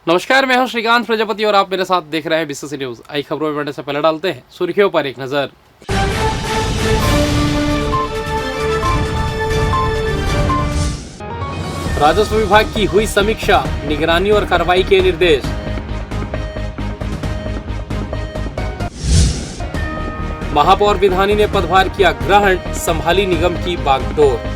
नमस्कार, मैं हूं श्रीकांत प्रजापति और आप मेरे साथ देख रहे हैं बीसीसी न्यूज। आई खबरों में बढ़ने से पहले डालते हैं सुर्खियों पर एक नजर। राजस्व विभाग की हुई समीक्षा, निगरानी और कार्रवाई के निर्देश। महापौर विधानी ने पदभार किया ग्रहण, संभाली निगम की बागडोर।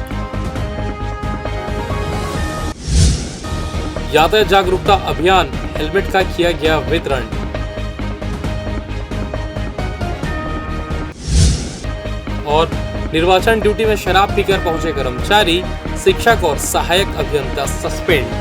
यातायात जागरूकता अभियान, हेलमेट का किया गया वितरण। और निर्वाचन ड्यूटी में शराब पीकर पहुंचे कर्मचारी, शिक्षक और सहायक अभियंता सस्पेंड।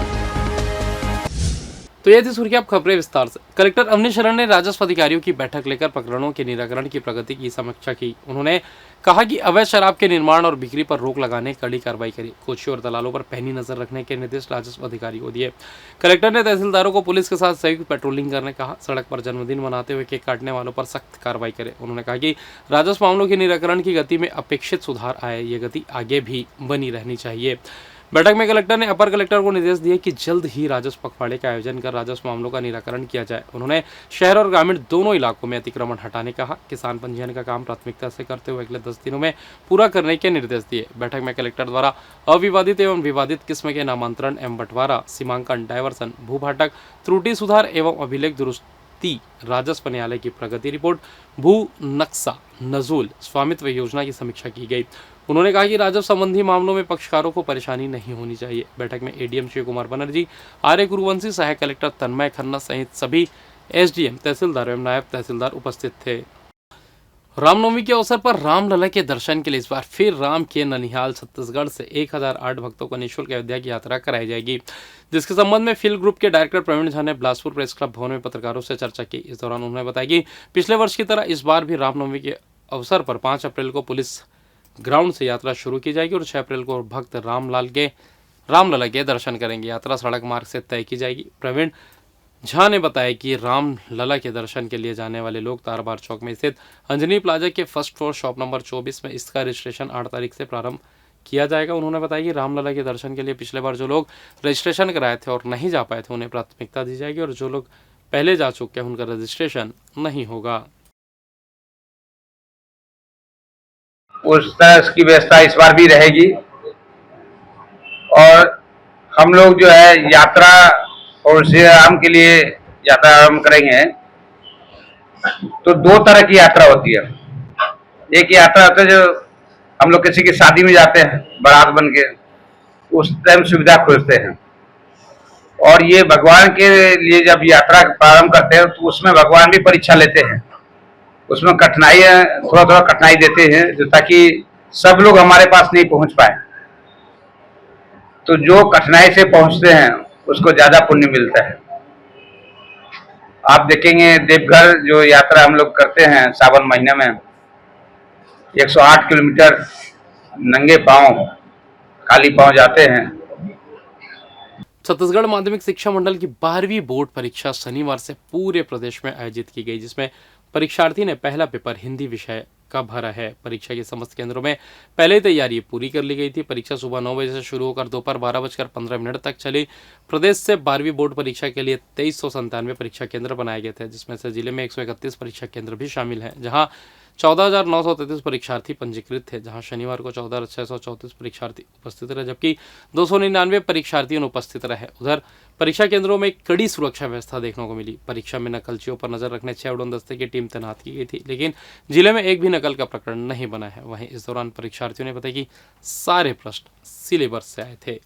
तो ये थी सुर्खियां, अब खबरें विस्तार से। कलेक्टर अवनीश शरण ने राजस्व अधिकारियों की बैठक लेकर प्रकरणों के निराकरण की प्रगति की समीक्षा की। उन्होंने कहा कि अवैध शराब के निर्माण और बिक्री पर रोक लगाने कड़ी कार्रवाई करी। कोचियों और दलालों पर पैनी नजर रखने के निर्देश राजस्व अधिकारियों को दिए। कलेक्टर ने तहसीलदारों को पुलिस के साथ संयुक्त पेट्रोलिंग करने कहा। सड़क पर जन्मदिन मनाते हुए केक काटने वालों पर सख्त कार्रवाई करे। उन्होंने कहा कि राजस्व मामलों के निराकरण की गति में अपेक्षित सुधार आए, ये गति आगे भी बनी रहनी चाहिए। बैठक में कलेक्टर ने अपर कलेक्टर को निर्देश दिए कि जल्द ही राजस्व पखवाड़े का आयोजन कर राजस्व मामलों का निराकरण किया जाए। उन्होंने शहर और ग्रामीण दोनों इलाकों में अतिक्रमण हटाने कहा। किसान पंजीयन का काम प्राथमिकता से करते हुए अगले 10 दिनों में पूरा करने के निर्देश दिए। बैठक में कलेक्टर द्वारा अविवादित एवं विवादित किस्म के नामांतरण एवं बंटवारा, सीमांकन, डायवर्सन, भूभाटक, त्रुटि सुधार एवं अभिलेख दुरुस्ती, राजस्व न्यायालय की प्रगति रिपोर्ट, भू नक्शा, नजूल, स्वामित्व योजना की समीक्षा की गई। उन्होंने कहा कि राजस्व संबंधी मामलों में पक्षकारों को परेशानी नहीं होनी चाहिए। बैठक में एडीएम शिव कुमार बनर्जी, आर्य गुरुवंशी, सहायक कलेक्टर तन्मय खन्ना सहित सभी एसडीएम, तहसीलदार एवं नायब तहसीलदार उपस्थित थे। रामनवमी के अवसर पर रामलला के दर्शन के लिए इस बार फिर राम के ननिहाल छत्तीसगढ़ से 1008 भक्तों को निःशुल्क अयोध्या की यात्रा कराई जाएगी, जिसके संबंध में फिल्म ग्रुप के डायरेक्टर प्रवीण झा ने बिलासपुर प्रेस क्लब भवन में पत्रकारों से चर्चा की। इस दौरान उन्होंने बताया कि पिछले वर्ष की तरह इस बार भी रामनवमी के अवसर पर 5 अप्रैल को पुलिस ग्राउंड से यात्रा शुरू की जाएगी और 6 अप्रैल को भक्त रामलला के दर्शन करेंगे। यात्रा सड़क मार्ग से तय की जाएगी। प्रवीण झा ने बताया कि रामलला के दर्शन के लिए जाने वाले लोग तारबार चौक में स्थित अंजनी प्लाजा के फर्स्ट फ्लोर शॉप नंबर 24 में इसका रजिस्ट्रेशन 8 तारीख से प्रारंभ किया जाएगा। उन्होंने बताया कि रामलला के दर्शन के लिए पिछले बार जो लोग रजिस्ट्रेशन कराए थे और नहीं जा पाए थे, उन्हें प्राथमिकता दी जाएगी और जो लोग पहले जा चुके हैं उनका रजिस्ट्रेशन नहीं होगा। उस तरह की व्यवस्था इस बार भी रहेगी और हम लोग जो है यात्रा और श्री राम के लिए यात्रा आरम्भ करेंगे। तो 2 तरह की यात्रा होती है। एक यात्रा होता है जो हम लोग किसी की शादी में जाते हैं बारात बन के, उस टाइम सुविधा खोजते हैं, और ये भगवान के लिए जब यात्रा प्रारंभ करते हैं तो उसमें भगवान भी परीक्षा लेते हैं। उसमें कठिनाइयाँ थोड़ा थोड़ा कठिनाई देते हैं जो ताकि सब लोग हमारे पास नहीं पहुंच पाए। तो जो कठिनाई से पहुंचते हैं उसको ज्यादा पुण्य मिलता है। आप देखेंगे देवघर जो यात्रा हम लोग करते हैं सावन महीने में, 108 किलोमीटर नंगे पांव, खाली पांव जाते हैं। छत्तीसगढ़ माध्यमिक शिक्षा मंडल की 12वीं बोर्ड परीक्षा शनिवार से पूरे प्रदेश में आयोजित की गई, जिसमें परीक्षार्थी ने पहला पेपर हिंदी विषय का भरा है। परीक्षा के समस्त केंद्रों में पहले ही तैयारी पूरी कर ली गई थी। परीक्षा सुबह 9 बजे से शुरू होकर दोपहर 12:15 तक चली। प्रदेश से 12वीं बोर्ड परीक्षा के लिए 2397 परीक्षा केंद्र बनाए गए थे, जिसमें से जिले में 131 परीक्षा केंद्र भी शामिल हैं, जहां 14,933 परीक्षार्थी पंजीकृत थे, जहां शनिवार को 14,634 परीक्षार्थी उपस्थित रहे, जबकि 299 परीक्षार्थी अनुपस्थित रहे। उधर परीक्षा केंद्रों में कड़ी सुरक्षा व्यवस्था देखने को मिली। परीक्षा में नकलचियों पर नजर रखने 6 उड़न दस्ते की टीम तैनात की गई थी, लेकिन जिले में एक भी नकल का प्रकरण नहीं बना है। वहीं इस दौरान परीक्षार्थियों ने बताया कि सारे प्रश्न सिलेबस से आए थे।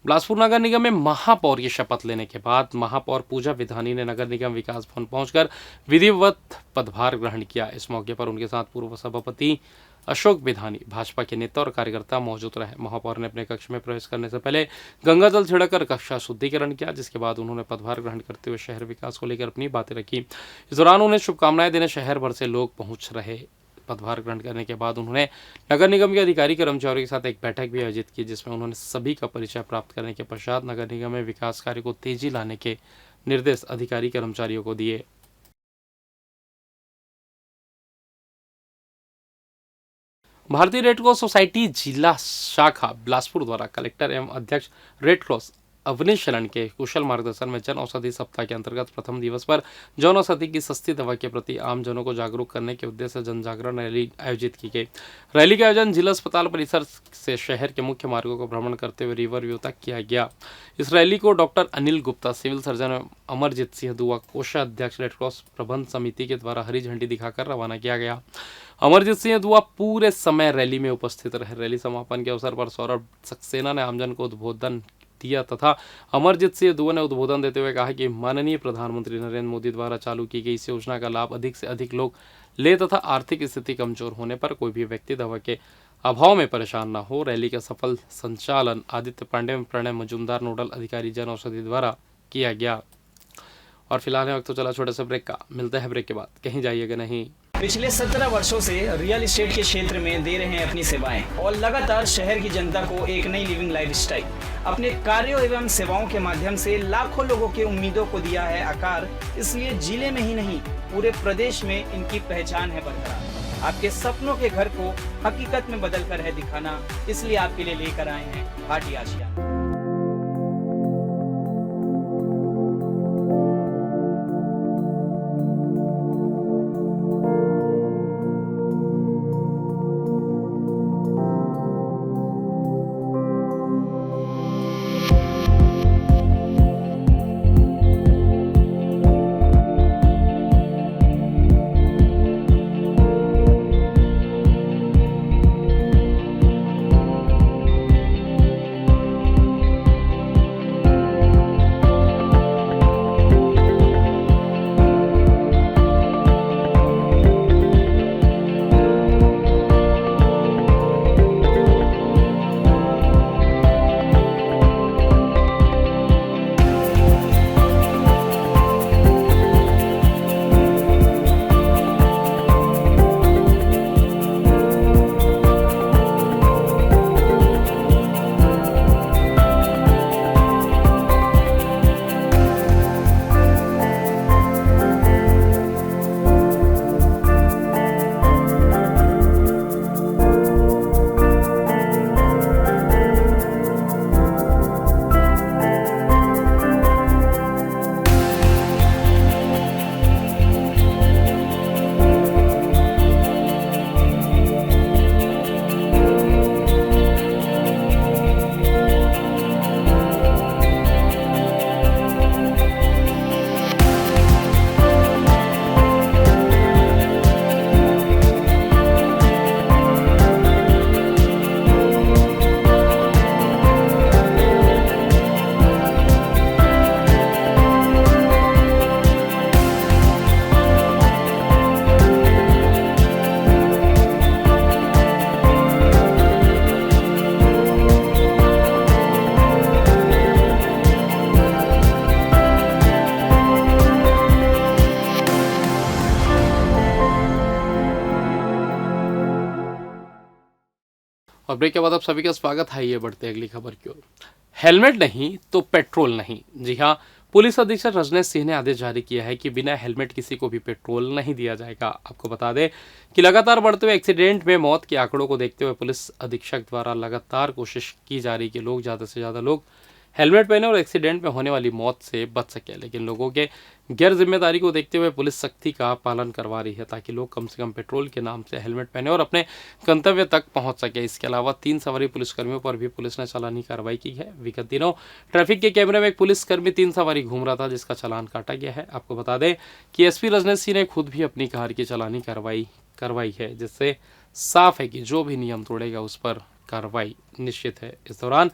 बिलासपुर नगर निगम में महापौर की शपथ लेने के बाद महापौर पूजा विधानी ने नगर निगम विकास भवन पहुंचकर विधिवत पदभार ग्रहण किया। इस मौके पर उनके साथ पूर्व सभापति अशोक विधानी, भाजपा के नेता और कार्यकर्ता मौजूद रहे। महापौर ने अपने कक्ष में प्रवेश करने से पहले गंगा जल छिड़कर कक्ष का शुद्धिकरण किया, जिसके बाद उन्होंने पदभार ग्रहण करते हुए शहर विकास को लेकर अपनी बातें रखी। इस दौरान उन्हें शुभकामनाएं देने शहर भर से लोग पहुंच रहे पदभार ग्रहण करने के बाद उन्होंने नगर निगम के अधिकारी कर्मचारियों के साथ एक बैठक भी आयोजित की, जिसमें उन्होंने सभी का परिचय प्राप्त करने के पश्चात नगर निगम में विकास कार्य को तेजी लाने के निर्देश अधिकारी कर्मचारियों को दिए। भारतीय रेड क्रॉस सोसाइटी जिला शाखा बिलासपुर द्वारा कलेक्टर एवं अध्यक्ष रेड क्रॉस अवनीश शरण के कुशल मार्गदर्शन में जन औषधि सप्ताह के अंतर्गत प्रथम दिवस पर जन औषधि की सस्ती दवा के प्रति आम जनों को जागरूक करने के उद्देश्य से जन जागरण रैली आयोजित की गई। रैली का आयोजन जिला अस्पताल परिसर से शहर के मुख्य मार्गों को भ्रमण करते हुए रिवर व्यू तक किया गया। इस रैली को doctor Anil Gupta, civil surgeon एवं अमरजीत सिंह दुआ, कोषाध्यक्ष रेड क्रॉस प्रबंध समिति के द्वारा हरी झंडी दिखाकर रवाना किया गया। अमरजीत सिंह दुआ पूरे समय रैली में उपस्थित रहे। रैली समापन के अवसर पर सौरभ सक्सेना ने आमजन को उद्बोधन दिया तथा अमरजीत सिंह दुआ ने उद्बोधन देते हुए कहा कि माननीय प्रधानमंत्री नरेंद्र मोदी द्वारा चालू की गई इस योजना का लाभ अधिक से अधिक लोग ले तथा आर्थिक स्थिति कमजोर होने पर कोई भी व्यक्ति दवा के अभाव में परेशान न हो। रैली का सफल संचालन आदित्य पांडे एवं प्रणय मजूमदार नोडल अधिकारी जन औषधि द्वारा किया गया। और फिलहाल वक्त तो चला छोटे से ब्रेक का, मिलते हैं ब्रेक के बाद, कहीं जाइएगा नहीं। पिछले 17 वर्षों से रियल एस्टेट के क्षेत्र में दे रहे हैं अपनी सेवाएं और लगातार शहर की जनता को एक नई लिविंग लाइफस्टाइल। अपने कार्यों एवं सेवाओं के माध्यम से लाखों लोगों की उम्मीदों को दिया है आकार। इसलिए जिले में ही नहीं पूरे प्रदेश में इनकी पहचान है बरकरार। आपके सपनों के घर को हकीकत में बदल कर है दिखाना, इसलिए आपके लिए लेकर आए हैं भाटी आशिया। और ब्रेक के बाद आप सभी का स्वागत है। ये बढ़ते अगली खबर की ओर। हेलमेट नहीं तो पेट्रोल नहीं। जी हाँ, पुलिस अधीक्षक रजनेश सिंह ने आदेश जारी किया है कि बिना हेलमेट किसी को भी पेट्रोल नहीं दिया जाएगा। आपको बता दें कि लगातार बढ़ते हुए एक्सीडेंट में मौत के आंकड़ों को देखते हुए पुलिस अधीक्षक द्वारा लगातार कोशिश की जा रही कि लोग ज़्यादा से ज़्यादा लोग हेलमेट पहने और एक्सीडेंट में होने वाली मौत से बच सके। लेकिन लोगों के गैर जिम्मेदारी को देखते हुए पुलिस सख्ती का पालन करवा रही है ताकि लोग कम से कम पेट्रोल के नाम से हेलमेट पहने और अपने गंतव्य तक पहुंच सके। इसके अलावा 3 सवारी पुलिसकर्मियों पर भी पुलिस ने चालानी कार्रवाई की है। विगत दिनों ट्रैफिक के कैमरे में एक पुलिसकर्मी 3 सवारी घूम रहा था जिसका चालान काटा गया है। आपको बता दें कि एसपी रजनेश सिंह ने खुद भी अपनी कार की चालानी कार्रवाई करवाई है, जिससे साफ है कि जो भी नियम तोड़ेगा उस पर कार्रवाई निश्चित है। इस दौरान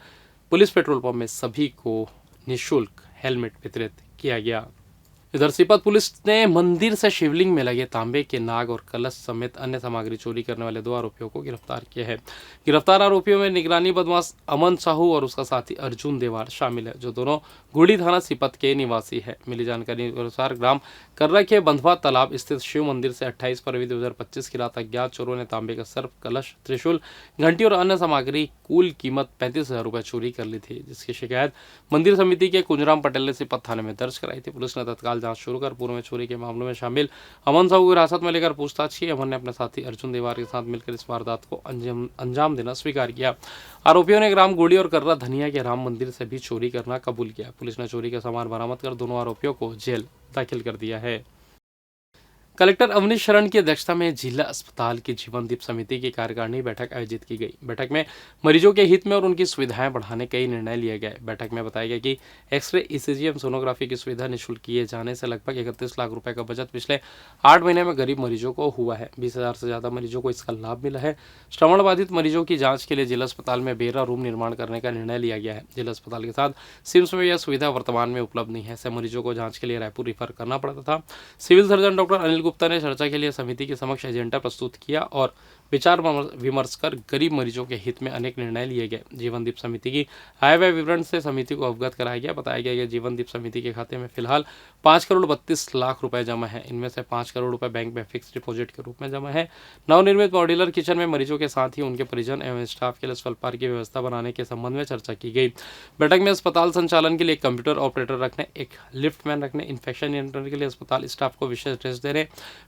पुलिस पेट्रोल पंप में सभी को निःशुल्क हेलमेट वितरित किया गया। इधर सीपत पुलिस ने मंदिर से शिवलिंग में लगे तांबे के नाग और कलश समेत अन्य सामग्री चोरी करने वाले 2 आरोपियों को गिरफ्तार किया है। गिरफ्तार आरोपियों में निगरानी बदमाश अमन साहू और उसका साथी अर्जुन देवार शामिल है, जो दोनों गुड़ी थाना सीपत के निवासी है। मिली जानकारी के अनुसार ग्राम कर्रा के बंधवा तालाब स्थित शिव मंदिर से 28 फरवरी 2025 की रात अज्ञात चोरों ने तांबे का सर्प, कलश, त्रिशूल, घंटी और अन्य सामग्री कुल कीमत 35,000 रुपये चोरी कर ली थी, जिसकी शिकायत मंदिर समिति के कुंजराम पटेल ने सीपत थाने में दर्ज कराई थी। पुलिस ने तत्काल जांच शुरू कर पूर्व में चोरी के मामलों में शामिल अमन साहू को हिरासत में लेकर पूछताछ की। अमन ने अपने साथी अर्जुन देवार के साथ मिलकर इस वारदात को अंजाम देना स्वीकार किया। आरोपियों ने ग्राम गुड़ी और कर्रा धनिया के राम मंदिर से भी चोरी करना कबूल किया। पुलिस ने चोरी का सामान बरामद कर दोनों आरोपियों को जेल दाखिल कर दिया है। कलेक्टर अवनीश शरण की अध्यक्षता में जिला अस्पताल की जीवनदीप समिति की कार्यकारिणी बैठक आयोजित की गई। बैठक में मरीजों के हित में और उनकी सुविधाएं बढ़ाने कई निर्णय लिए गए। बैठक में बताया गया कि एक्सरे, ईसीजी एवं सोनोग्राफी की सुविधा निःशुल्क किए जाने से लगभग 31 लाख रुपए का बचत पिछले 8 महीने में गरीब मरीजों को हुआ है। 20,000 से ज्यादा मरीजों को इसका लाभ मिला है। श्रवण बाधित मरीजों की जाँच के लिए जिला अस्पताल में 12 रूम निर्माण करने का निर्णय लिया गया है। जिला अस्पताल के साथ सिम्स में यह सुविधा वर्तमान में उपलब्ध नहीं है। ऐसे मरीजों को जाँच के लिए रायपुर रिफर करना पड़ता था। Civil surgeon doctor Anil Gupta ने चर्चा के लिए समिति के समक्ष एजेंडा प्रस्तुत किया और विचार विमर्श कर गरीब मरीजों के हित में अनेक निर्णय लिए गए। जीवनदीप समिति की आय व्यय विवरण से समिति को अवगत कराया गया। बताया गया कि जीवनदीप समिति के खाते में फिलहाल 5,32,00,000 रुपए जमा है। इनमें से 5 करोड़ रुपए बैंक में फिक्स डिपॉजिट के रूप में जमा है। नवनिर्मित मॉड्यूलर किचन में मरीजों के साथ ही उनके परिजन एवं स्टाफ के लिए स्वल्पाहार की व्यवस्था बनाने के संबंध में चर्चा की गई। बैठक में अस्पताल संचालन के लिए एक कंप्यूटर ऑपरेटर रखने, एक लिफ्टमैन रखने, इन्फेक्शन नियंत्रण के लिए अस्पताल स्टाफ को विशेष ड्रेस देने,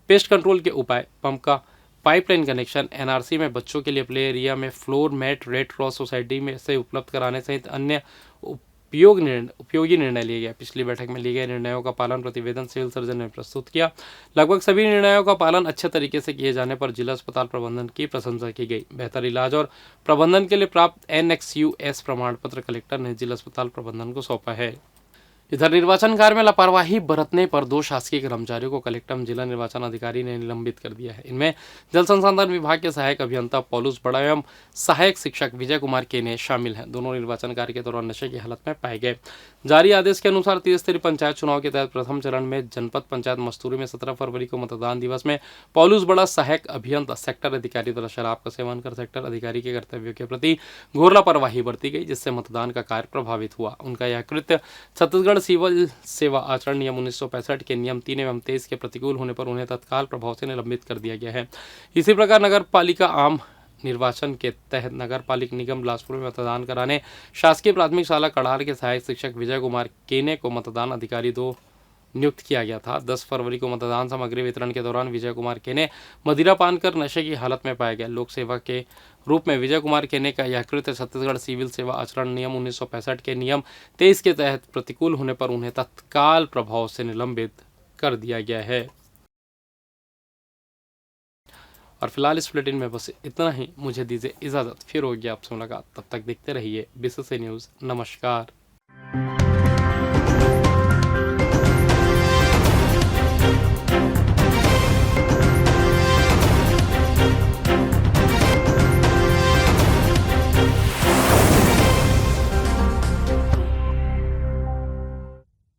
पेस्ट कंट्रोल के उपाय, पंप का पाइपलाइन कनेक्शन, एनआरसी में बच्चों के लिए प्ले एरिया में floor mat red cross society में से उपलब्ध कराने सहित अन्य उपयोगी निर्णय लिए गए। पिछली बैठक में लिए गए निर्णयों का पालन प्रतिवेदन सिविल सर्जन ने प्रस्तुत किया। लगभग सभी निर्णयों का पालन अच्छे तरीके से किए जाने पर जिला अस्पताल प्रबंधन की प्रशंसा की गई। बेहतर इलाज और प्रबंधन के लिए प्राप्त NXUS प्रमाण पत्र कलेक्टर ने जिला अस्पताल प्रबंधन को सौंपा है। इधर निर्वाचन कार्य में लापरवाही बरतने पर 2 शासकीय कर्मचारियों को कलेक्टर जिला निर्वाचन अधिकारी ने निलंबित कर दिया है। इनमें जल संसाधन विभाग के सहायक अभियंता पौलुस बड़ा एवं सहायक शिक्षक विजय कुमार केने शामिल हैं। दोनों निर्वाचन कार्य के दौरान नशे की हालत में पाए गए। जारी आदेश के अनुसार त्रिस्तरीय पंचायत चुनाव के तहत प्रथम चरण में जनपद पंचायत मस्तूरी में 17 फरवरी को मतदान दिवस में पौलुस बड़ा सहायक अभियंता सेक्टर अधिकारी द्वारा शराब का सेवन कर सेक्टर अधिकारी के कर्तव्यों के प्रति घोर लापरवाही बरती गई, जिससे मतदान का कार्य प्रभावित हुआ। उनका यह कृत्य छत्तीसगढ़ सिविल सेवा आचरण नियम 1965 के नियम 3 एवं 23 के प्रतिकूल होने पर उन्हें तत्काल प्रभाव से निलंबित कर दिया गया है। इसी प्रकार नगर पालिका आम निर्वाचन के तहत नगर पालिक निगम बिलासपुर में मतदान कराने शासकीय प्राथमिक शाला कड़ार के सहायक शिक्षक विजय कुमार केने को मतदान अधिकारी 2 नियुक्त किया गया था। 10 फरवरी को मतदान सामग्री वितरण के दौरान विजय कुमार केने मदिरा पान कर नशे की हालत में पाए गए। लोक सेवा के रूप में विजय कुमार केने का यह कृत्य छत्तीसगढ़ सिविल सेवा आचरण नियम 1965 के नियम 23 के तहत प्रतिकूल होने पर उन्हें तत्काल प्रभाव से निलंबित कर दिया गया है। और फिलहाल इस बुलेटिन में बस इतना ही। मुझे दीजिए इजाजत, फिर होगी आपसे मुलाकात। तब तक देखते रहिए BCC न्यूज़। नमस्कार।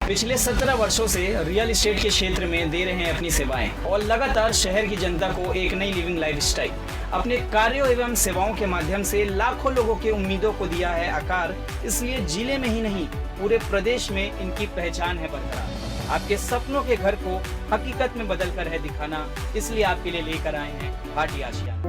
पिछले 17 वर्षों से रियल एस्टेट के क्षेत्र में दे रहे हैं अपनी सेवाएं और लगातार शहर की जनता को एक नई लिविंग लाइफस्टाइल। अपने कार्यों एवं सेवाओं के माध्यम से लाखों लोगों की उम्मीदों को दिया है आकार। इसलिए जिले में ही नहीं, पूरे प्रदेश में इनकी पहचान है बरकरार। आपके सपनों के घर को हकीकत में बदल कर है दिखाना, इसलिए आपके लिए लेकर आए हैं भाटी आशिया।